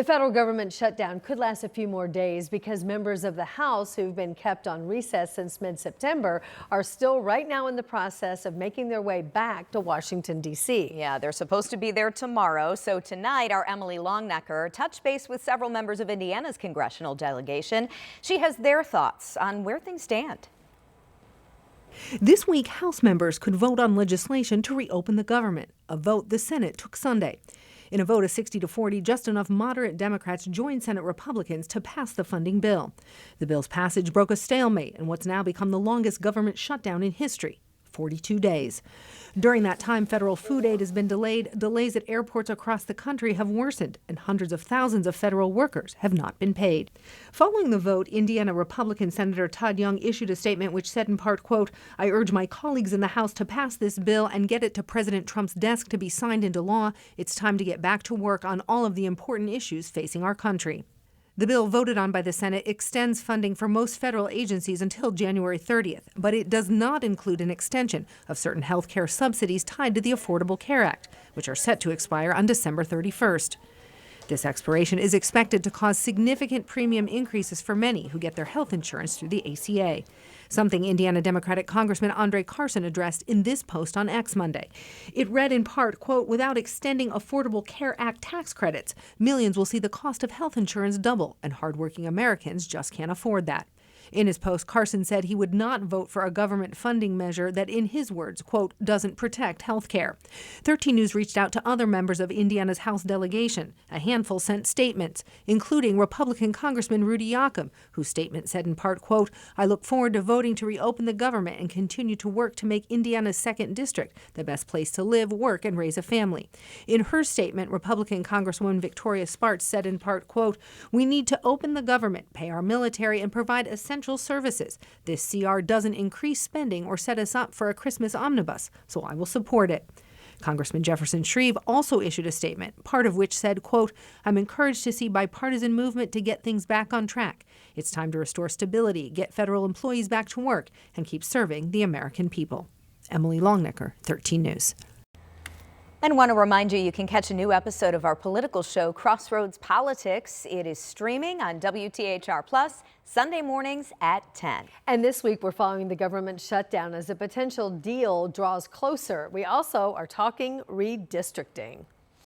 The federal government shutdown could last a few more days because members of the House who've been kept on recess since mid-September are still right now in the process of making their way back to Washington, D.C. Yeah, they're supposed to be there tomorrow. So tonight, our Emily Longnecker touched base with several members of Indiana's congressional delegation. She has their thoughts on where things stand. This week, House members could vote on legislation to reopen the government, a vote the Senate took Sunday. In a vote of 60-40, just enough moderate Democrats joined Senate Republicans to pass the funding bill. The bill's passage broke a stalemate in what's now become the longest government shutdown in history. 42 days. During that time, federal food aid has been delayed. Delays at airports across the country have worsened, and hundreds of thousands of federal workers have not been paid. Following the vote, Indiana Republican Senator Todd Young issued a statement which said in part, quote, "I urge my colleagues in the House to pass this bill and get it to President Trump's desk to be signed into law. It's time to get back to work on all of the important issues facing our country." The bill voted on by the Senate extends funding for most federal agencies until January 30th, but it does not include an extension of certain health care subsidies tied to the Affordable Care Act, which are set to expire on December 31st. This expiration is expected to cause significant premium increases for many who get their health insurance through the ACA, something Indiana Democratic Congressman Andre Carson addressed in this post on X Monday. It read in part, quote, "Without extending Affordable Care Act tax credits, millions will see the cost of health insurance double, and hardworking Americans just can't afford that." In his post, Carson said he would not vote for a government funding measure that, in his words, quote, "doesn't protect health care." 13 News reached out to other members of Indiana's House delegation. A handful sent statements, including Republican Congressman Rudy Yacob, whose statement said in part, quote, "I look forward to voting to reopen the government and continue to work to make Indiana's 2nd District the best place to live, work, and raise a family." In her statement, Republican Congresswoman Victoria Spartz said in part, quote, "We need to open the government, pay our military, and provide essential services. This CR doesn't increase spending or set us up for a Christmas omnibus, so I will support it." Congressman Jefferson Shreve also issued a statement, part of which said, quote, "I'm encouraged to see bipartisan movement to get things back on track. It's time to restore stability, get federal employees back to work, and keep serving the American people." Emily Longnecker, 13 News. And want to remind you can catch a new episode of our political show, Crossroads Politics. It is streaming on WTHR Plus Sunday mornings at 10. And this week we're following the government shutdown as a potential deal draws closer. We also are talking redistricting.